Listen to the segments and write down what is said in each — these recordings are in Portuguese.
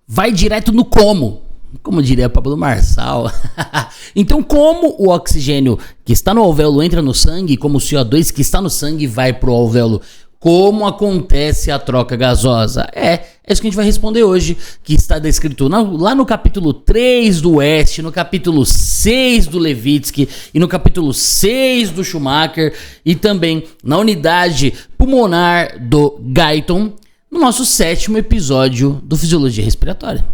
vai direto no como diria Pablo Marçal. Então, como o oxigênio que está no alvéolo entra no sangue, como o CO2 que está no sangue vai pro alvéolo, como acontece a troca gasosa? É isso que a gente vai responder hoje, que está descrito lá no capítulo 3 do West, no capítulo 6 do Levitsky e no capítulo 6 do Schumacher e também na unidade pulmonar do Guyton, no nosso 7º episódio do Fisiologia Respiratória.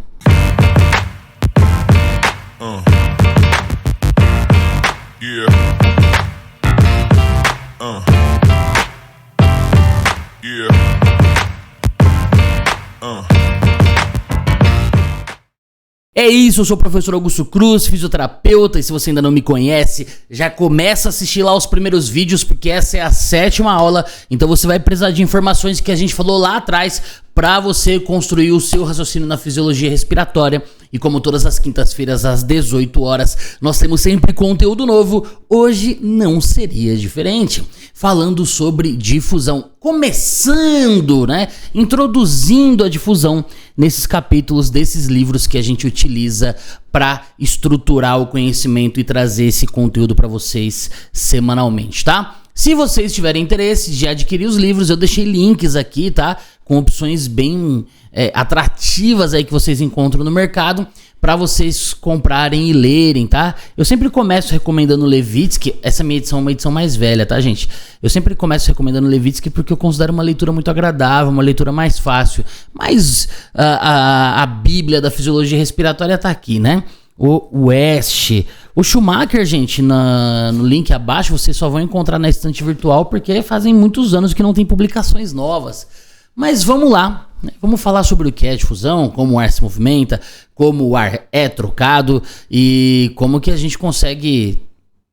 É isso, eu sou o professor Augusto Cruz, fisioterapeuta, e se você ainda não me conhece, já começa a assistir lá os primeiros vídeos, porque essa é a 7ª aula, então você vai precisar de informações que a gente falou lá atrás para você construir o seu raciocínio na fisiologia respiratória. E como todas as quintas-feiras às 18 horas, nós temos sempre conteúdo novo. Hoje não seria diferente, falando sobre difusão, começando, introduzindo a difusão nesses capítulos desses livros que a gente utiliza para estruturar o conhecimento e trazer esse conteúdo para vocês semanalmente, tá? Se vocês tiverem interesse de adquirir os livros, eu deixei links aqui, tá? Com opções bem atrativas aí que vocês encontram no mercado para vocês comprarem e lerem, tá? Eu sempre começo recomendando Levitsky. Essa minha edição é uma edição mais velha, tá, gente? Eu sempre começo recomendando Levitsky porque eu considero uma leitura muito agradável, uma leitura mais fácil. Mas a Bíblia da Fisiologia Respiratória tá aqui, né? O West, o Schumacher, gente, no link abaixo vocês só vão encontrar na estante virtual porque fazem muitos anos que não tem publicações novas. Mas vamos lá, vamos falar sobre o que é difusão, como o ar se movimenta, como o ar é trocado e como que a gente consegue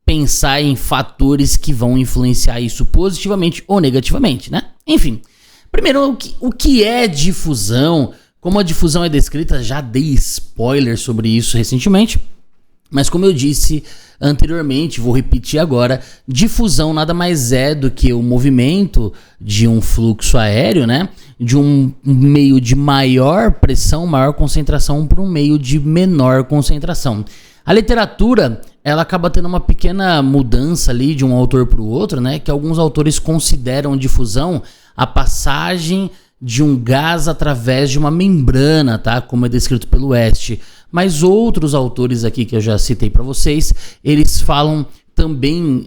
pensar em fatores que vão influenciar isso positivamente ou negativamente, né? Enfim, primeiro, o que é difusão? Como a difusão é descrita, já dei spoiler sobre isso recentemente, mas como eu disse anteriormente, vou repetir agora, difusão nada mais é do que o movimento de um fluxo aéreo, de um meio de maior pressão, maior concentração para um meio de menor concentração. A literatura, ela acaba tendo uma pequena mudança ali de um autor para o outro, que alguns autores consideram difusão a passagem de um gás através de uma membrana, tá? Como é descrito pelo West. Mas outros autores aqui que eu já citei para vocês, eles falam também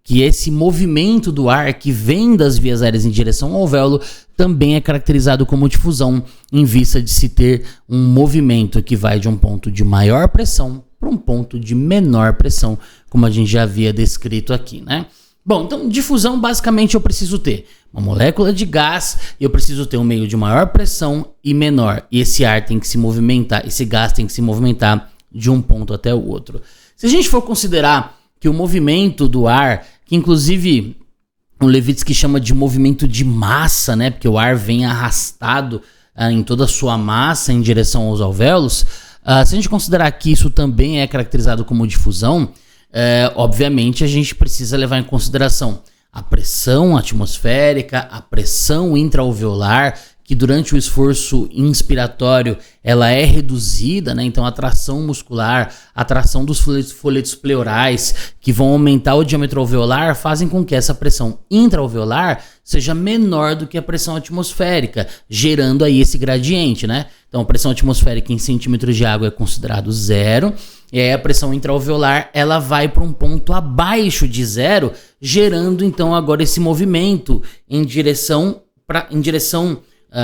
que esse movimento do ar que vem das vias aéreas em direção ao alvéolo também é caracterizado como difusão, em vista de se ter um movimento que vai de um ponto de maior pressão para um ponto de menor pressão, como a gente já havia descrito aqui, né? Bom, então difusão basicamente eu preciso ter uma molécula de gás e eu preciso ter um meio de maior pressão e menor. E esse ar tem que se movimentar, esse gás tem que se movimentar de um ponto até o outro. Se a gente for considerar que o movimento do ar, que inclusive o Levitsky chama de movimento de massa, porque o ar vem arrastado em toda a sua massa em direção aos alvéolos, se a gente considerar que isso também é caracterizado como difusão, obviamente a gente precisa levar em consideração a pressão atmosférica, a pressão intraalveolar, que durante o esforço inspiratório ela é reduzida, então a tração muscular, a tração dos folhetos pleurais, que vão aumentar o diâmetro alveolar, fazem com que essa pressão intraalveolar seja menor do que a pressão atmosférica, gerando aí esse gradiente, Então a pressão atmosférica em centímetros de água é considerado 0, e aí a pressão intraalveolar ela vai para um ponto abaixo de 0, gerando então agora esse movimento em direção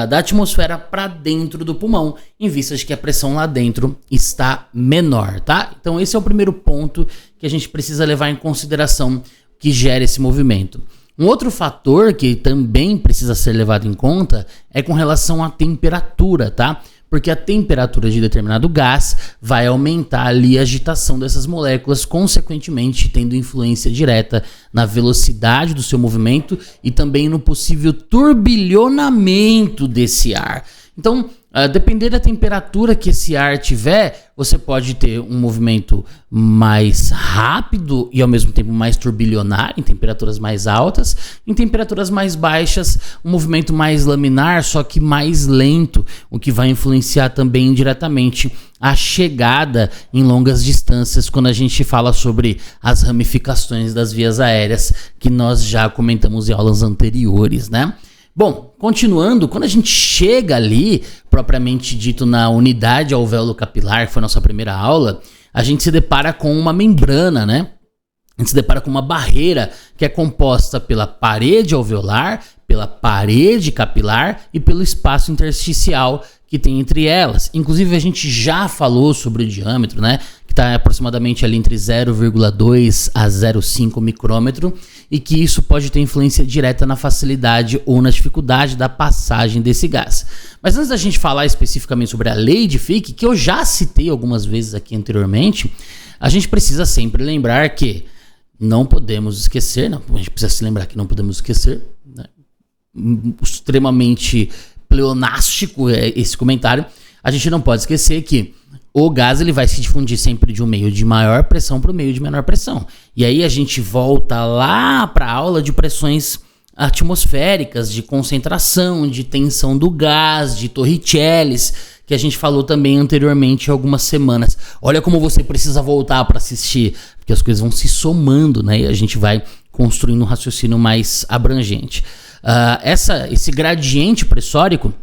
da atmosfera para dentro do pulmão, em vista de que a pressão lá dentro está menor, tá? Então esse é o primeiro ponto que a gente precisa levar em consideração que gera esse movimento. Um outro fator que também precisa ser levado em conta é com relação à temperatura, tá? Porque a temperatura de determinado gás vai aumentar ali a agitação dessas moléculas, consequentemente tendo influência direta na velocidade do seu movimento e também no possível turbilhonamento desse ar. Então, Depender da temperatura que esse ar tiver, você pode ter um movimento mais rápido e ao mesmo tempo mais turbilionário, em temperaturas mais altas. Em temperaturas mais baixas, um movimento mais laminar, só que mais lento, o que vai influenciar também indiretamente a chegada em longas distâncias, quando a gente fala sobre as ramificações das vias aéreas, que nós já comentamos em aulas anteriores, né? Bom, continuando, quando a gente chega ali, propriamente dito na unidade alvéolo capilar, que foi a nossa primeira aula, a gente se depara com uma membrana, né? A gente se depara com uma barreira que é composta pela parede alveolar, pela parede capilar e pelo espaço intersticial que tem entre elas. Inclusive a gente já falou sobre o diâmetro, né? Que está aproximadamente ali entre 0,2 a 0,5 micrômetro e que isso pode ter influência direta na facilidade ou na dificuldade da passagem desse gás. Mas antes da gente falar especificamente sobre a lei de Fick, que eu já citei algumas vezes aqui anteriormente, a gente precisa sempre lembrar que não podemos esquecer, a gente precisa se lembrar que não podemos esquecer, né? Extremamente pleonástico esse comentário, a gente não pode esquecer que o gás ele vai se difundir sempre de um meio de maior pressão para o meio de menor pressão. E aí a gente volta lá para a aula de pressões atmosféricas, de concentração, de tensão do gás, de Torricellis, que a gente falou também anteriormente há algumas semanas. Olha como você precisa voltar para assistir, porque as coisas vão se somando, né? E a gente vai construindo um raciocínio mais abrangente. Esse gradiente pressórico,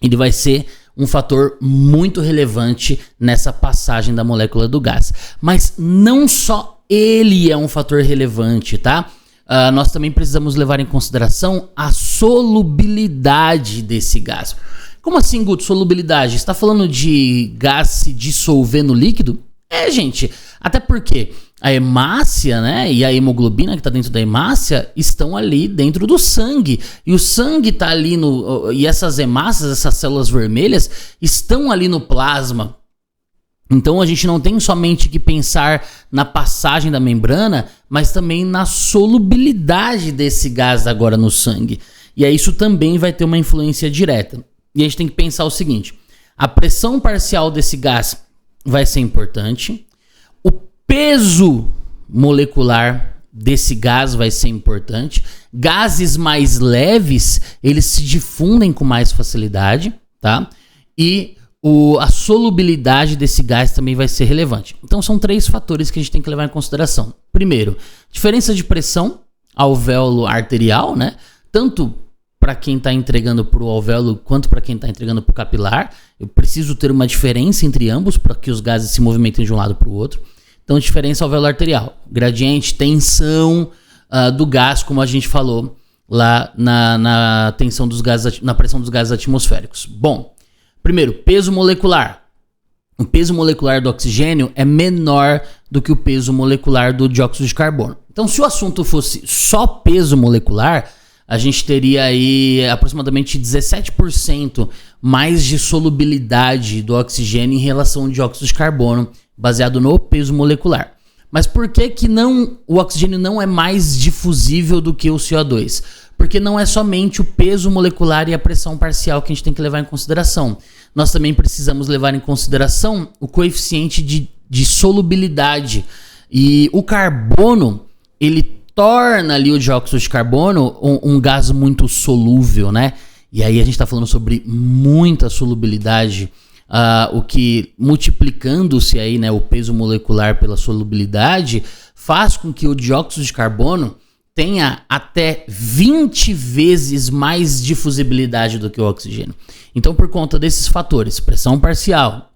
ele vai ser um fator muito relevante nessa passagem da molécula do gás. Mas não só ele é um fator relevante, tá? Nós também precisamos levar em consideração a solubilidade desse gás. Como assim, Guto, solubilidade? Você está falando de gás se dissolver no líquido? Gente, até porque a hemácia, né, e a hemoglobina que está dentro da hemácia estão ali dentro do sangue. E o sangue está ali e essas hemácias, essas células vermelhas, estão ali no plasma. Então a gente não tem somente que pensar na passagem da membrana, mas também na solubilidade desse gás agora no sangue. E aí isso também vai ter uma influência direta. E a gente tem que pensar o seguinte: a pressão parcial desse gás vai ser importante, o peso molecular desse gás vai ser importante, gases mais leves, eles se difundem com mais facilidade, tá? E a solubilidade desse gás também vai ser relevante. Então são 3 fatores que a gente tem que levar em consideração. Primeiro, diferença de pressão alvéolo arterial, né? Tanto para quem está entregando para o alvéolo quanto para quem está entregando para o capilar. Eu preciso ter uma diferença entre ambos para que os gases se movimentem de um lado para o outro. Então, diferença alvéolo arterial, gradiente, tensão do gás, como a gente falou lá na tensão dos gases, na pressão dos gases atmosféricos. Bom, primeiro, peso molecular. O peso molecular do oxigênio é menor do que o peso molecular do dióxido de carbono. Então, se o assunto fosse só peso molecular, a gente teria aí aproximadamente 17% mais de solubilidade do oxigênio em relação ao dióxido de carbono, baseado no peso molecular. Mas por que o oxigênio não é mais difusível do que o CO2? Porque não é somente o peso molecular e a pressão parcial que a gente tem que levar em consideração. Nós também precisamos levar em consideração o coeficiente de solubilidade. E o carbono, ele torna ali o dióxido de carbono um gás muito solúvel, né? E aí a gente está falando sobre muita solubilidade, o que, multiplicando-se aí, né, o peso molecular pela solubilidade, faz com que o dióxido de carbono tenha até 20 vezes mais difusibilidade do que o oxigênio. Então, por conta desses fatores, pressão parcial,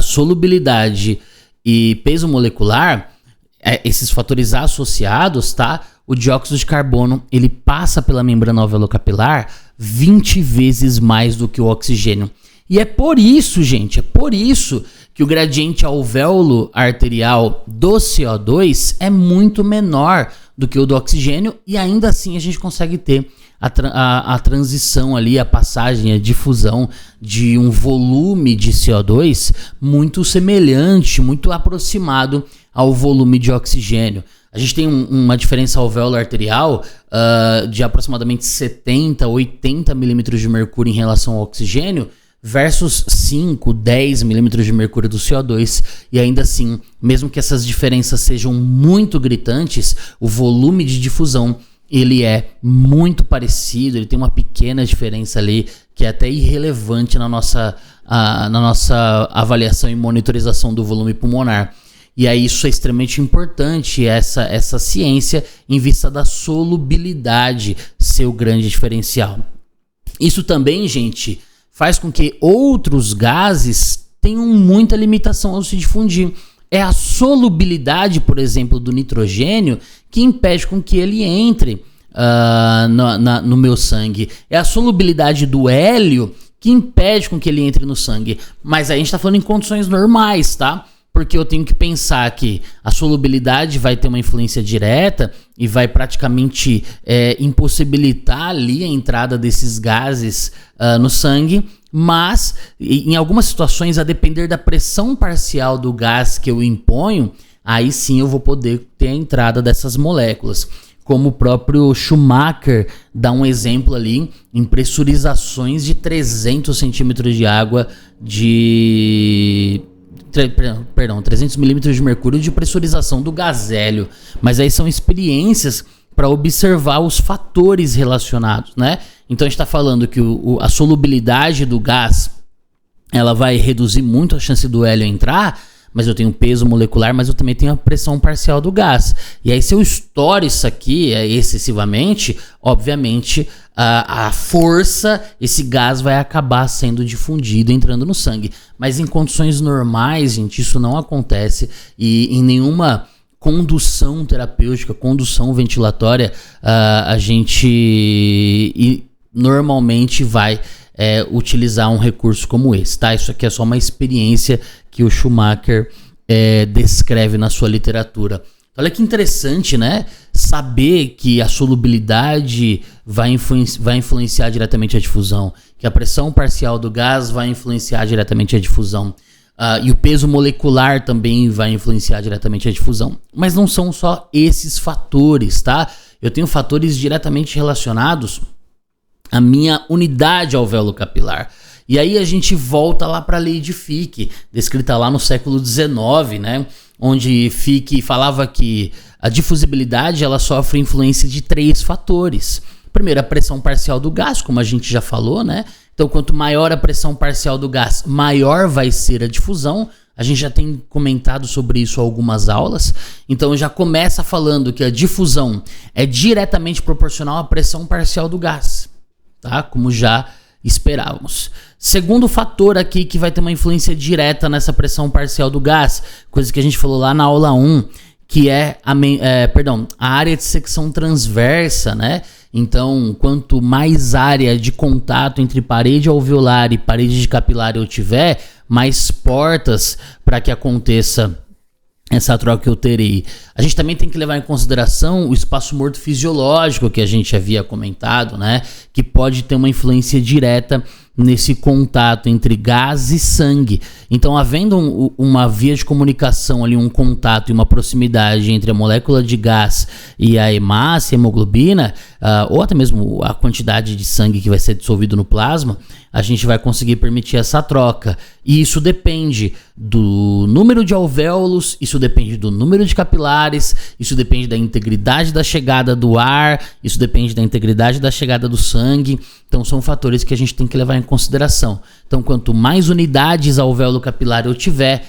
solubilidade e peso molecular, esses fatores associados, tá? O dióxido de carbono, ele passa pela membrana alveolo-capilar 20 vezes mais do que o oxigênio. E é por isso, gente, que o gradiente alvéolo arterial do CO2 é muito menor do que o do oxigênio, e ainda assim a gente consegue ter a transição ali, a passagem, a difusão de um volume de CO2 muito semelhante, muito aproximado ao volume de oxigênio. A gente tem uma diferença alvéolo arterial de aproximadamente 70, 80 milímetros de mercúrio em relação ao oxigênio, versus 5, 10 milímetros de mercúrio do CO2, e ainda assim, mesmo que essas diferenças sejam muito gritantes, o volume de difusão ele é muito parecido, ele tem uma pequena diferença ali que é até irrelevante na nossa avaliação e monitorização do volume pulmonar. E aí isso é extremamente importante, essa ciência, em vista da solubilidade ser o grande diferencial. Isso também, gente, faz com que outros gases tenham muita limitação ao se difundir. É a solubilidade, por exemplo, do nitrogênio que impede com que ele entre no meu sangue. É a solubilidade do hélio que impede com que ele entre no sangue. Mas aí a gente está falando em condições normais, tá? Porque eu tenho que pensar que a solubilidade vai ter uma influência direta e vai praticamente impossibilitar ali a entrada desses gases no sangue, mas em algumas situações, a depender da pressão parcial do gás que eu imponho, aí sim eu vou poder ter a entrada dessas moléculas. Como o próprio Schumacher dá um exemplo ali em pressurizações de 300 centímetros de água 300 milímetros de mercúrio de pressurização do gás hélio. Mas aí são experiências para observar os fatores relacionados, né? Então a gente está falando que a solubilidade do gás ela vai reduzir muito a chance do hélio entrar, mas eu tenho peso molecular, mas eu também tenho a pressão parcial do gás. E aí se eu estouro isso aqui excessivamente, obviamente a força, esse gás vai acabar sendo difundido, entrando no sangue. Mas em condições normais, gente, isso não acontece, e em nenhuma condução terapêutica, condução ventilatória, a gente normalmente vai utilizar um recurso como esse, tá? Isso aqui é só uma experiência que o Schumacher descreve na sua literatura. Olha que interessante, né? Saber que a solubilidade vai influenciar diretamente a difusão, que a pressão parcial do gás vai influenciar diretamente a difusão, e o peso molecular também vai influenciar diretamente a difusão. Mas não são só esses fatores, tá? Eu tenho fatores diretamente relacionados à minha unidade alvéolo-capilar. E aí a gente volta lá para a lei de Fick, descrita lá no século XIX, né? Onde Fick falava que a difusibilidade ela sofre influência de 3 fatores. Primeiro, a pressão parcial do gás, como a gente já falou, né? Então, quanto maior a pressão parcial do gás, maior vai ser a difusão. A gente já tem comentado sobre isso em algumas aulas. Então, já começa falando que a difusão é diretamente proporcional à pressão parcial do gás, tá? Como já esperávamos. Segundo fator aqui que vai ter uma influência direta nessa pressão parcial do gás, coisa que a gente falou lá na aula 1, que é a área de secção transversa, né? Então, quanto mais área de contato entre parede alveolar e parede de capilar eu tiver, mais portas para que aconteça essa troca eu terei. A gente também tem que levar em consideração o espaço morto fisiológico que a gente havia comentado, né? Que pode ter uma influência direta nesse contato entre gás e sangue. Então, havendo uma via de comunicação ali, um contato e uma proximidade entre a molécula de gás e a hemácia, a hemoglobina, ou até mesmo a quantidade de sangue que vai ser dissolvido no plasma, a gente vai conseguir permitir essa troca. E isso depende do número de alvéolos, isso depende do número de capilares, isso depende da integridade da chegada do ar, isso depende da integridade da chegada do sangue. Então são fatores que a gente tem que levar em consideração. Então quanto mais unidades alvéolo capilar eu tiver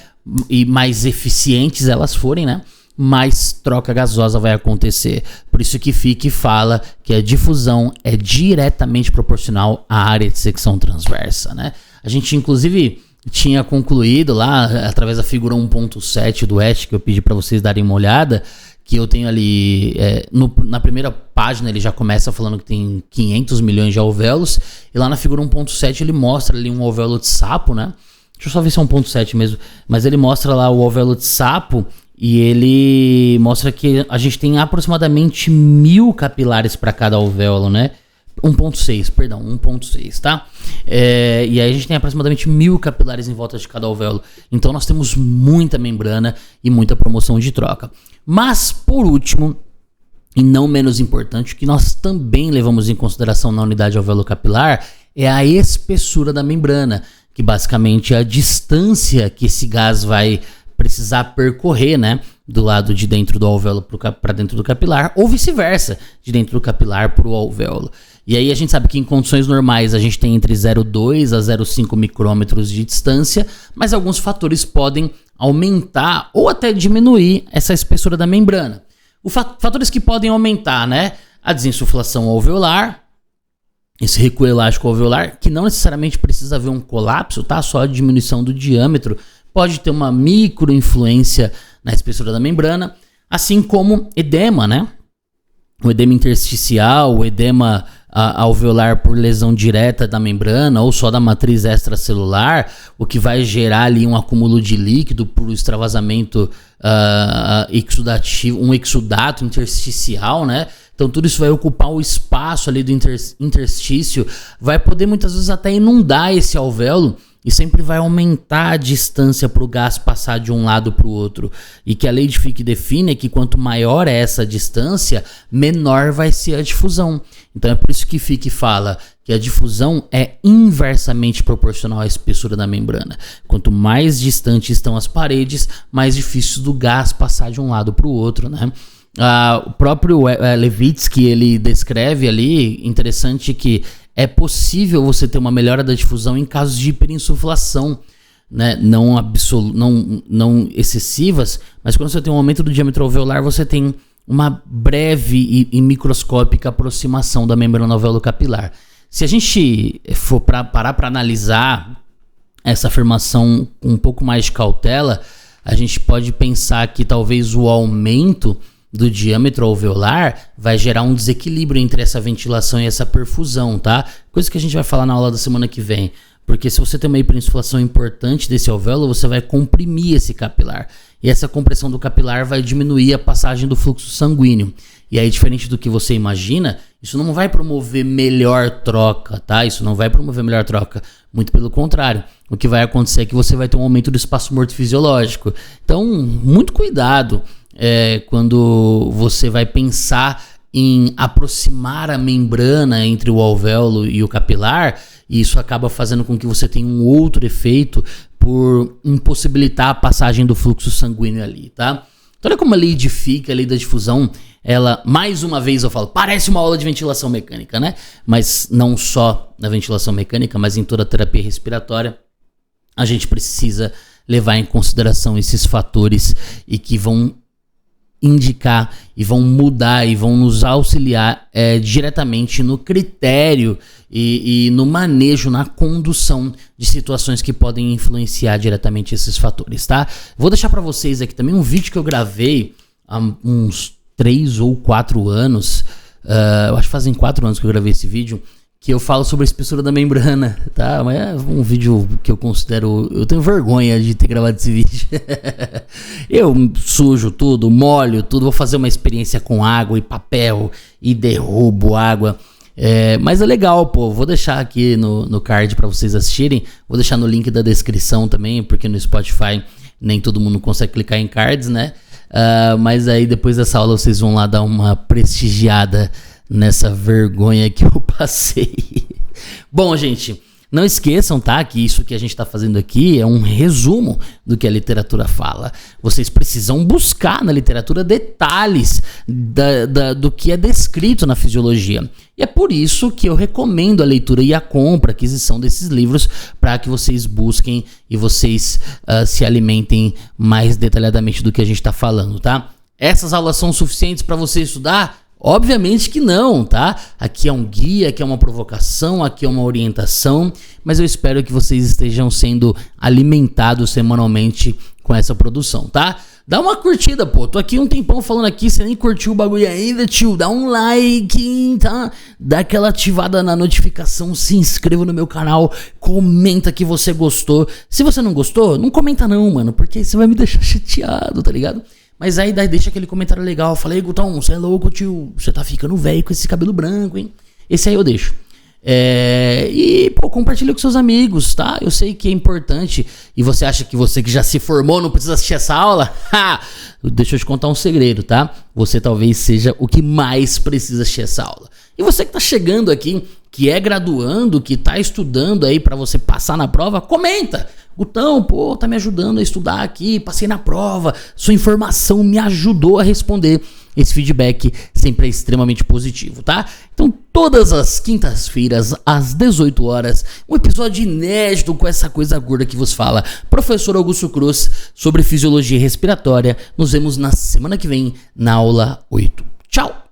e mais eficientes elas forem, né, mais troca gasosa vai acontecer. Por isso que Fick fala que a difusão é diretamente proporcional à área de secção transversa, né? A gente inclusive tinha concluído lá, através da figura 1.7 do ESH, que eu pedi para vocês darem uma olhada, que eu tenho ali, na primeira página ele já começa falando que tem 500 milhões de alvéolos, e lá na figura 1.7 ele mostra ali um alvéolo de sapo, né? Deixa eu só ver se é 1.7 mesmo, mas ele mostra lá o alvéolo de sapo, e ele mostra que a gente tem aproximadamente 1000 capilares para cada alvéolo, né? 1.6, tá? E aí a gente tem aproximadamente 1000 capilares em volta de cada alvéolo. Então nós temos muita membrana e muita promoção de troca. Mas, por último, e não menos importante, o que nós também levamos em consideração na unidade alvéolo-capilar é a espessura da membrana, que basicamente é a distância que esse gás vai precisar percorrer, né, do lado de dentro do alvéolo para dentro do capilar, ou vice-versa, de dentro do capilar para o alvéolo. E aí a gente sabe que em condições normais a gente tem entre 0,2 a 0,5 micrômetros de distância, mas alguns fatores podem aumentar ou até diminuir essa espessura da membrana. Os fatores que podem aumentar, né, a desinsuflação alveolar, esse recuo elástico alveolar, que não necessariamente precisa haver um colapso, tá? Só a diminuição do diâmetro pode ter uma micro influência na espessura da membrana, assim como edema, né? O edema intersticial, o edema alveolar por lesão direta da membrana ou só da matriz extracelular, o que vai gerar ali um acúmulo de líquido por extravasamento exudativo, um exudato intersticial, né? Então tudo isso vai ocupar o espaço ali do interstício, vai poder muitas vezes até inundar esse alvéolo e sempre vai aumentar a distância para o gás passar de um lado para o outro. E que a lei de Fick define é que quanto maior é essa distância, menor vai ser a difusão. Então é por isso que Fick fala que a difusão é inversamente proporcional à espessura da membrana. Quanto mais distantes estão as paredes, mais difícil do gás passar de um lado para o outro, né? O próprio Levitsky, ele descreve ali, interessante que é possível você ter uma melhora da difusão em casos de hiperinsuflação, né? Não excessivas, mas quando você tem um aumento do diâmetro alveolar, você tem uma breve e microscópica aproximação da membrana alvéolo capilar. Se a gente for parar para analisar essa afirmação com um pouco mais de cautela, a gente pode pensar que talvez o aumento do diâmetro alveolar vai gerar um desequilíbrio entre essa ventilação e essa perfusão, tá? Coisa que a gente vai falar na aula da semana que vem. Porque se você tem uma hiperinsuflação importante desse alvéolo, você vai comprimir esse capilar. E essa compressão do capilar vai diminuir a passagem do fluxo sanguíneo. E aí, diferente do que você imagina, isso não vai promover melhor troca, tá? Isso não vai promover melhor troca. Muito pelo contrário. O que vai acontecer é que você vai ter um aumento do espaço morto fisiológico. Então, muito cuidado quando você vai pensar em aproximar a membrana entre o alvéolo e o capilar, e isso acaba fazendo com que você tenha um outro efeito por impossibilitar a passagem do fluxo sanguíneo ali, tá? Então olha como a lei de Fick, a lei da difusão, ela, mais uma vez eu falo, parece uma aula de ventilação mecânica, né? Mas não só na ventilação mecânica, mas em toda a terapia respiratória, a gente precisa levar em consideração esses fatores e que vão indicar e vão mudar e vão nos auxiliar diretamente no critério e no manejo, na condução de situações que podem influenciar diretamente esses fatores, tá? Vou deixar para vocês aqui também um vídeo que eu gravei há uns 3 ou 4 anos, eu acho que fazem 4 anos que eu gravei esse vídeo, que eu falo sobre a espessura da membrana, tá? Mas é um vídeo que eu considero... Eu tenho vergonha de ter gravado esse vídeo. Eu sujo tudo, molho tudo, vou fazer uma experiência com água e papel e derrubo água. Mas é legal, pô. Vou deixar aqui no card pra vocês assistirem. Vou deixar no link da descrição também, porque no Spotify nem todo mundo consegue clicar em cards, né? Mas aí depois dessa aula vocês vão lá dar uma prestigiada nessa vergonha que eu passei. Bom, gente, não esqueçam, tá, que isso que a gente está fazendo aqui é um resumo do que a literatura fala. Vocês precisam buscar na literatura detalhes do que é descrito na fisiologia. E é por isso que eu recomendo a leitura e a compra, a aquisição desses livros, para que vocês busquem e vocês se alimentem mais detalhadamente do que a gente está falando, tá? Essas aulas são suficientes para você estudar? Obviamente que não, tá? Aqui é um guia, aqui é uma provocação, aqui é uma orientação, mas eu espero que vocês estejam sendo alimentados semanalmente com essa produção, tá? Dá uma curtida, pô. Tô aqui um tempão falando aqui, você nem curtiu o bagulho ainda, tio. Dá um like, tá? Dá aquela ativada na notificação, se inscreva no meu canal, comenta que você gostou. Se você não gostou, não comenta não, mano, porque você vai me deixar chateado, tá ligado? Mas aí deixa aquele comentário legal. Falei, Gutão, você é louco, tio. Você tá ficando velho com esse cabelo branco, hein? Esse aí eu deixo. E, pô, compartilha com seus amigos, tá? Eu sei que é importante. E você acha que você que já se formou não precisa assistir essa aula? Deixa eu te contar um segredo, tá? Você talvez seja o que mais precisa assistir essa aula. E você que tá chegando aqui, que é graduando, que tá estudando aí pra você passar na prova, comenta. Gutão, pô, tá me ajudando a estudar aqui, passei na prova, sua informação me ajudou a responder. Esse feedback sempre é extremamente positivo, tá? Então, todas as quintas-feiras, às 18 horas, um episódio inédito com essa coisa gorda que vos fala Professor Augusto Cruz sobre fisiologia respiratória. Nos vemos na semana que vem, na aula 8. Tchau!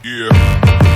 Yeah.